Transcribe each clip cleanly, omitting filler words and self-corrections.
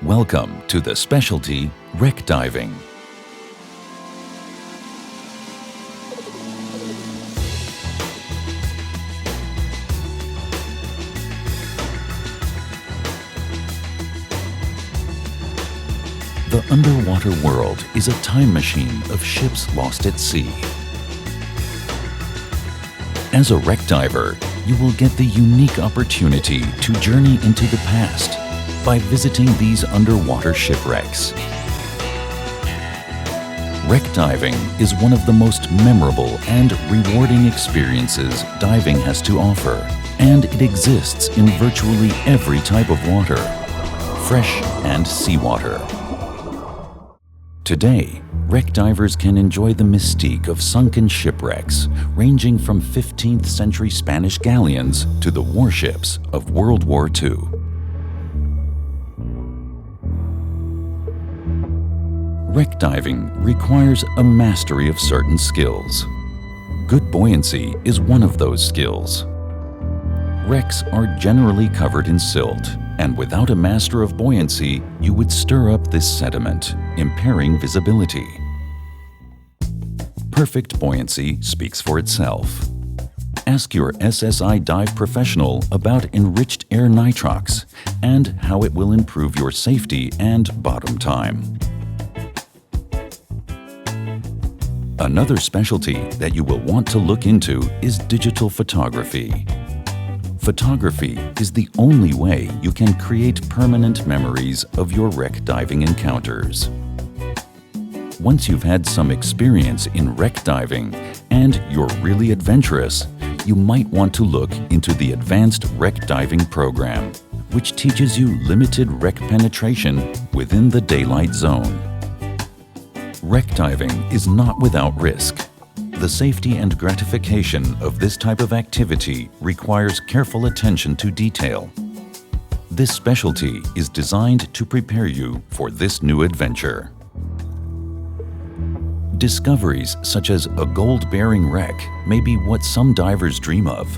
Welcome to the specialty wreck diving. The underwater world is a time machine of ships lost at sea. As a wreck diver, you will get the unique opportunity to journey into the past by visiting these underwater shipwrecks. Wreck diving is one of the most memorable and rewarding experiences diving has to offer, and it exists in virtually every type of water, fresh and seawater. Today, wreck divers can enjoy the mystique of sunken shipwrecks, ranging from 15th century Spanish galleons to the warships of World War II. Wreck diving requires a mastery of certain skills. Good buoyancy is one of those skills. Wrecks are generally covered in silt, and without a master of buoyancy, you would stir up this sediment, impairing visibility. Perfect buoyancy speaks for itself. Ask your SSI dive professional about enriched air nitrox and how it will improve your safety and bottom time. Another specialty that you will want to look into is digital photography. Photography is the only way you can create permanent memories of your wreck diving encounters. Once you've had some experience in wreck diving and you're really adventurous, you might want to look into the Advanced Wreck Diving Program, which teaches you limited wreck penetration within the daylight zone. Wreck diving is not without risk. The safety and gratification of this type of activity requires careful attention to detail. This specialty is designed to prepare you for this new adventure. Discoveries such as a gold-bearing wreck may be what some divers dream of.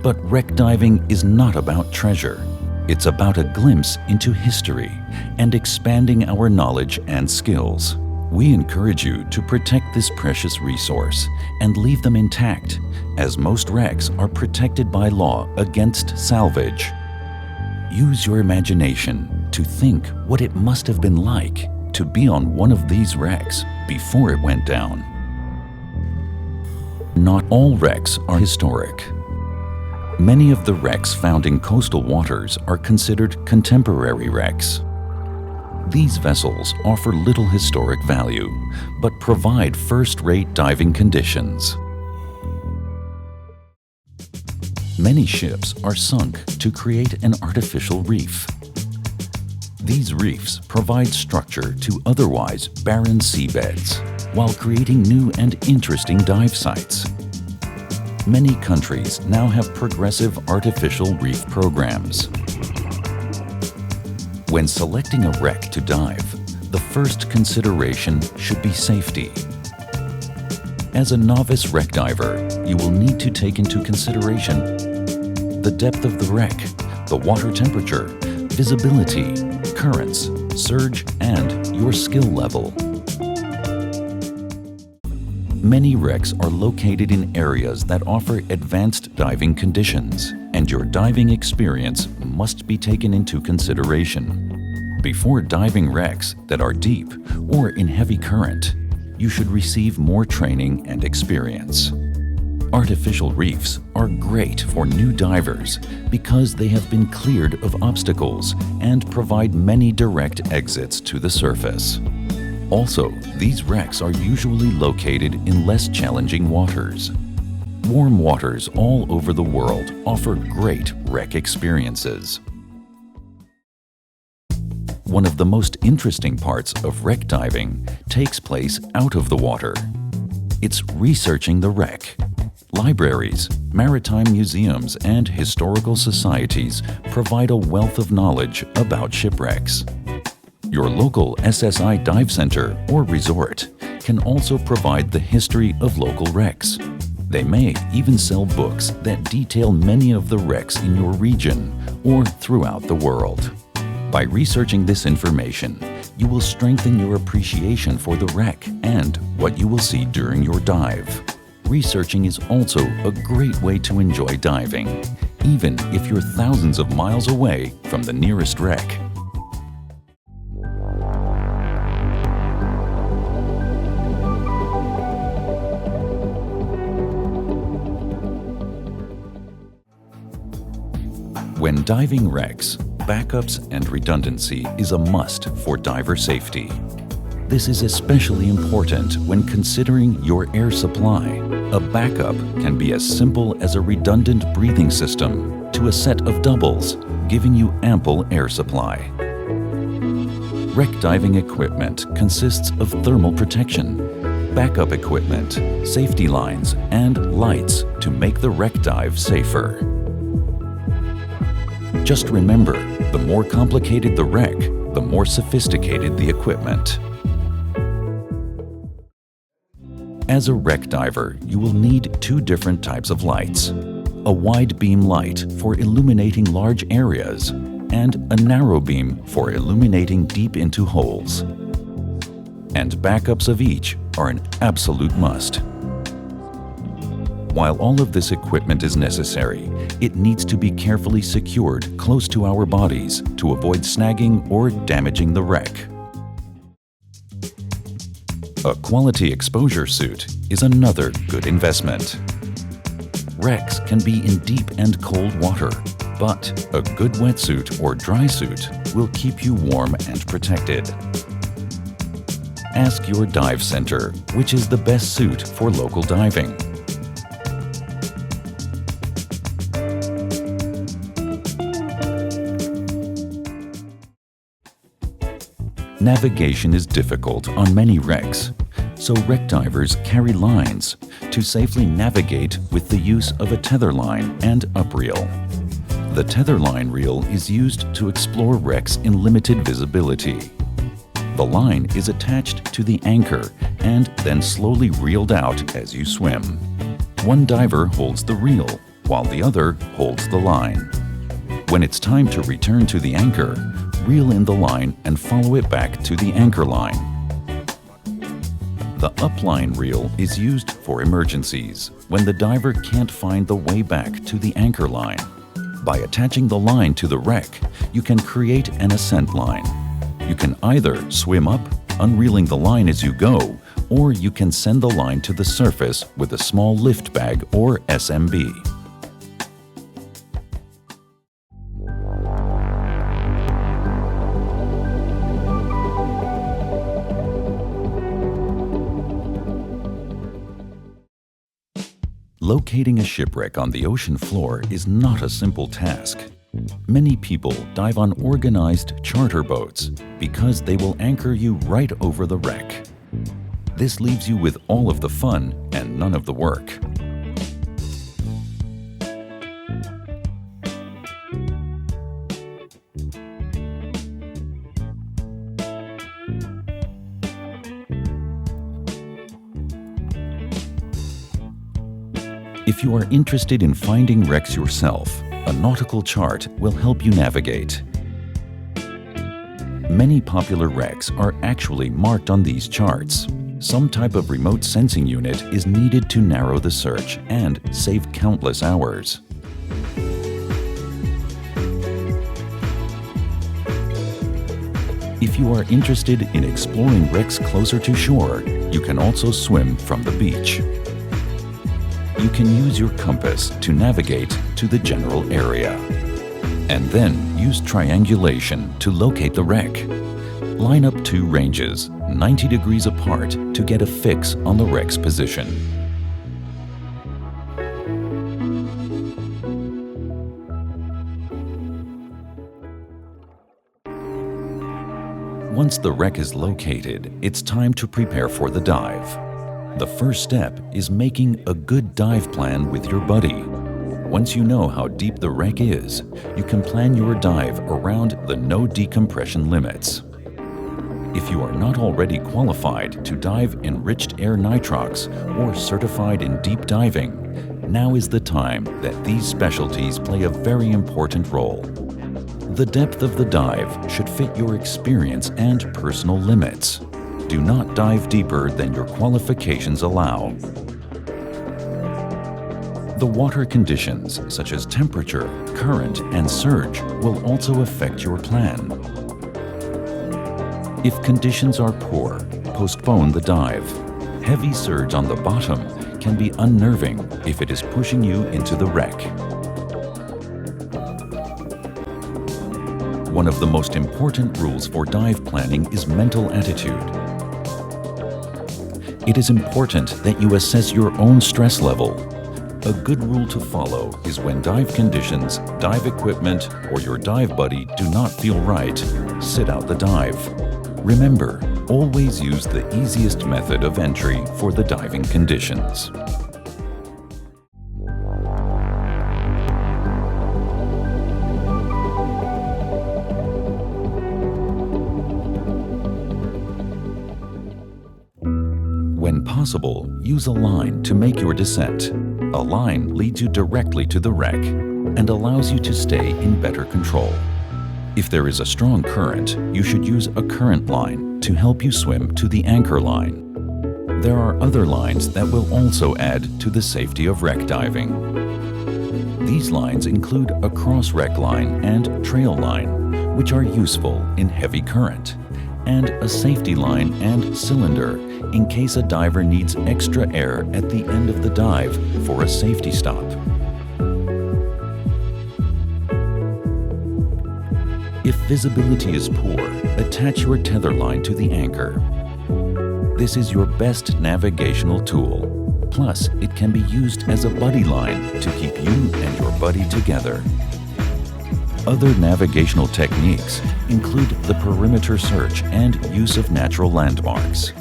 But wreck diving is not about treasure. It's about a glimpse into history and expanding our knowledge and skills. We encourage you to protect this precious resource and leave them intact, as most wrecks are protected by law against salvage. Use your imagination to think what it must have been like to be on one of these wrecks before it went down. Not all wrecks are historic. Many of the wrecks found in coastal waters are considered contemporary wrecks. These vessels offer little historic value, but provide first-rate diving conditions. Many ships are sunk to create an artificial reef. These reefs provide structure to otherwise barren seabeds, while creating new and interesting dive sites. Many countries now have progressive artificial reef programs. When selecting a wreck to dive, the first consideration should be safety. As a novice wreck diver, you will need to take into consideration the depth of the wreck, the water temperature, visibility, currents, surge, and your skill level. Many wrecks are located in areas that offer advanced diving conditions, and your diving experience must be taken into consideration. Before diving wrecks that are deep or in heavy current, you should receive more training and experience. Artificial reefs are great for new divers because they have been cleared of obstacles and provide many direct exits to the surface. Also, these wrecks are usually located in less challenging waters. Warm waters all over the world offer great wreck experiences. One of the most interesting parts of wreck diving takes place out of the water. It's researching the wreck. Libraries, maritime museums, and historical societies provide a wealth of knowledge about shipwrecks. Your local SSI dive center or resort can also provide the history of local wrecks. They may even sell books that detail many of the wrecks in your region or throughout the world. By researching this information, you will strengthen your appreciation for the wreck and what you will see during your dive. Researching is also a great way to enjoy diving, even if you're thousands of miles away from the nearest wreck. When diving wrecks, backups and redundancy is a must for diver safety. This is especially important when considering your air supply. A backup can be as simple as a redundant breathing system to a set of doubles, giving you ample air supply. Wreck diving equipment consists of thermal protection, backup equipment, safety lines, and lights to make the wreck dive safer. Just remember, the more complicated the wreck, the more sophisticated the equipment. As a wreck diver, you will need two different types of lights. A wide beam light for illuminating large areas and a narrow beam for illuminating deep into holes. And backups of each are an absolute must. While all of this equipment is necessary, it needs to be carefully secured close to our bodies to avoid snagging or damaging the wreck. A quality exposure suit is another good investment. Wrecks can be in deep and cold water, but a good wetsuit or dry suit will keep you warm and protected. Ask your dive center which is the best suit for local diving. Navigation is difficult on many wrecks, so wreck divers carry lines to safely navigate with the use of a tether line and upreel. The tether line reel is used to explore wrecks in limited visibility. The line is attached to the anchor and then slowly reeled out as you swim. One diver holds the reel, while the other holds the line. When it's time to return to the anchor, reel in the line and follow it back to the anchor line. The upline reel is used for emergencies when the diver can't find the way back to the anchor line. By attaching the line to the wreck, you can create an ascent line. You can either swim up, unreeling the line as you go, or you can send the line to the surface with a small lift bag or SMB. Locating a shipwreck on the ocean floor is not a simple task. Many people dive on organized charter boats because they will anchor you right over the wreck. This leaves you with all of the fun and none of the work. If you are interested in finding wrecks yourself, a nautical chart will help you navigate. Many popular wrecks are actually marked on these charts. Some type of remote sensing unit is needed to narrow the search and save countless hours. If you are interested in exploring wrecks closer to shore, you can also swim from the beach. You can use your compass to navigate to the general area. And then use triangulation to locate the wreck. Line up two ranges, 90 degrees apart, to get a fix on the wreck's position. Once the wreck is located, it's time to prepare for the dive. The first step is making a good dive plan with your buddy. Once you know how deep the wreck is, you can plan your dive around the no decompression limits. If you are not already qualified to dive enriched air nitrox or certified in deep diving, now is the time that these specialties play a very important role. The depth of the dive should fit your experience and personal limits. Do not dive deeper than your qualifications allow. The water conditions, such as temperature, current, and surge, will also affect your plan. If conditions are poor, postpone the dive. Heavy surge on the bottom can be unnerving if it is pushing you into the wreck. One of the most important rules for dive planning is mental attitude. It is important that you assess your own stress level. A good rule to follow is when dive conditions, dive equipment, or your dive buddy do not feel right, sit out the dive. Remember, always use the easiest method of entry for the diving conditions. When possible, use a line to make your descent. A line leads you directly to the wreck and allows you to stay in better control. If there is a strong current, you should use a current line to help you swim to the anchor line. There are other lines that will also add to the safety of wreck diving. These lines include a cross-wreck line and trail line, which are useful in heavy current, and a safety line and cylinder in case a diver needs extra air at the end of the dive for a safety stop. If visibility is poor, attach your tether line to the anchor. This is your best navigational tool. Plus, it can be used as a buddy line to keep you and your buddy together. Other navigational techniques include the perimeter search and use of natural landmarks.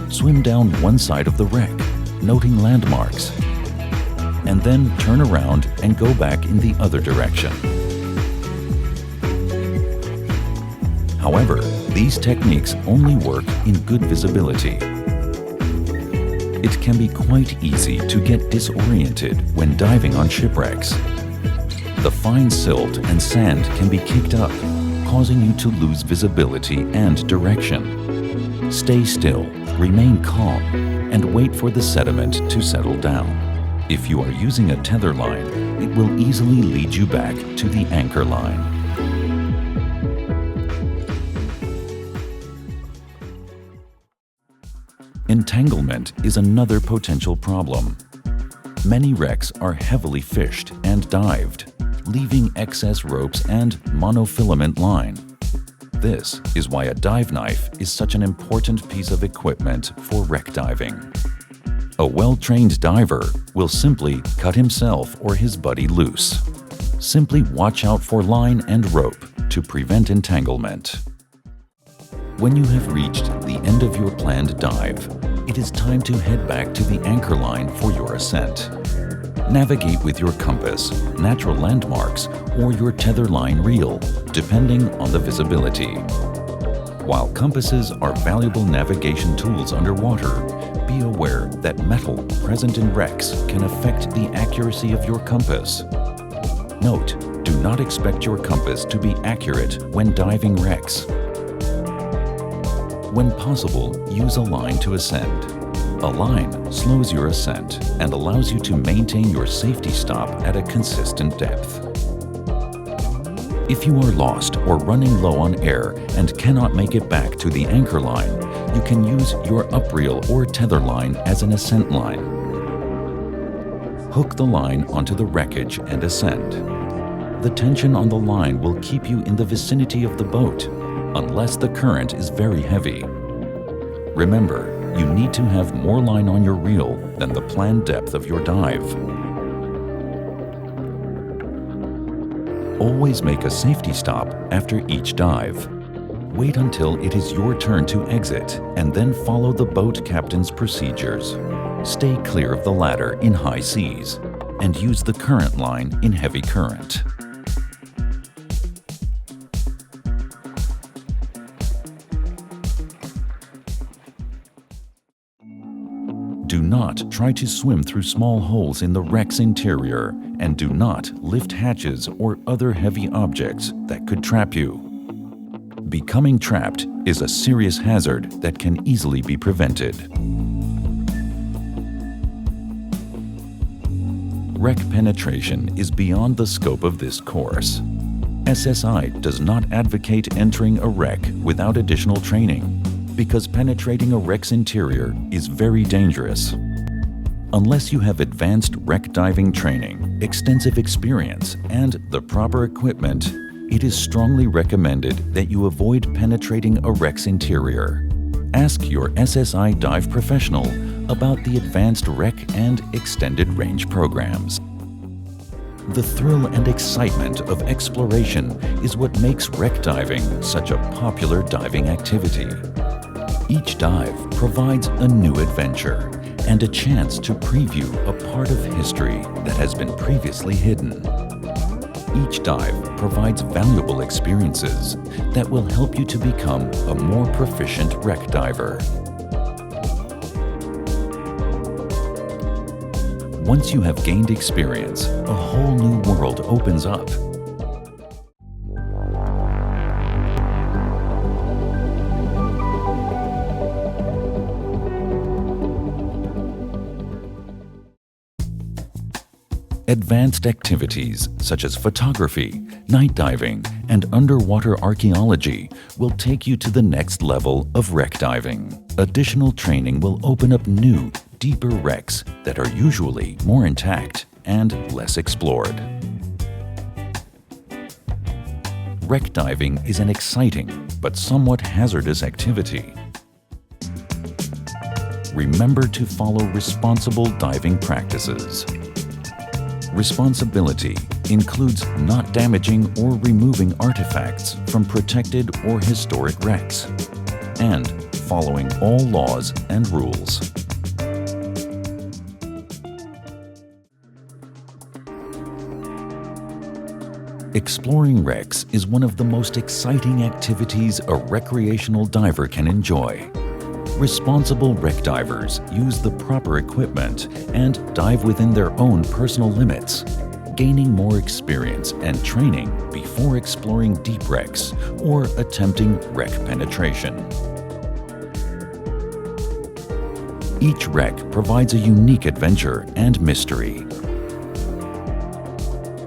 Swim down one side of the wreck, noting landmarks, and then turn around and go back in the other direction. However, these techniques only work in good visibility. It can be quite easy to get disoriented when diving on shipwrecks. The fine silt and sand can be kicked up, causing you to lose visibility and direction. Stay still, remain calm, and wait for the sediment to settle down. If you are using a tether line, it will easily lead you back to the anchor line. Entanglement is another potential problem. Many wrecks are heavily fished and dived, leaving excess ropes and monofilament line. This is why a dive knife is such an important piece of equipment for wreck diving. A well-trained diver will simply cut himself or his buddy loose. Simply watch out for line and rope to prevent entanglement. When you have reached the end of your planned dive, it is time to head back to the anchor line for your ascent. Navigate with your compass, natural landmarks, or your tether line reel, depending on the visibility. While compasses are valuable navigation tools underwater, be aware that metal present in wrecks can affect the accuracy of your compass. Note, do not expect your compass to be accurate when diving wrecks. When possible, use a line to ascend. A line slows your ascent and allows you to maintain your safety stop at a consistent depth. If you are lost or running low on air and cannot make it back to the anchor line, you can use your upreel or tether line as an ascent line. Hook the line onto the wreckage and ascend. The tension on the line will keep you in the vicinity of the boat, unless the current is very heavy. Remember, you need to have more line on your reel than the planned depth of your dive. Always make a safety stop after each dive. Wait until it is your turn to exit and then follow the boat captain's procedures. Stay clear of the ladder in high seas and use the current line in heavy current. Do not try to swim through small holes in the wreck's interior and do not lift hatches or other heavy objects that could trap you. Becoming trapped is a serious hazard that can easily be prevented. Wreck penetration is beyond the scope of this course. SSI does not advocate entering a wreck without additional training because penetrating a wreck's interior is very dangerous. Unless you have advanced wreck diving training, extensive experience, and the proper equipment, it is strongly recommended that you avoid penetrating a wreck's interior. Ask your SSI dive professional about the advanced wreck and extended range programs. The thrill and excitement of exploration is what makes wreck diving such a popular diving activity. Each dive provides a new adventure and a chance to preview a part of history that has been previously hidden. Each dive provides valuable experiences that will help you to become a more proficient wreck diver. Once you have gained experience, a whole new world opens up. Advanced activities such as photography, night diving, and underwater archaeology will take you to the next level of wreck diving. Additional training will open up new, deeper wrecks that are usually more intact and less explored. Wreck diving is an exciting but somewhat hazardous activity. Remember to follow responsible diving practices. Responsibility includes not damaging or removing artifacts from protected or historic wrecks, and following all laws and rules. Exploring wrecks is one of the most exciting activities a recreational diver can enjoy. Responsible wreck divers use the proper equipment and dive within their own personal limits, gaining more experience and training before exploring deep wrecks or attempting wreck penetration. Each wreck provides a unique adventure and mystery.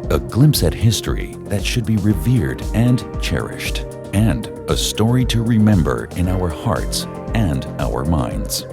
A glimpse at history that should be revered and cherished, and a story to remember in our hearts and our minds.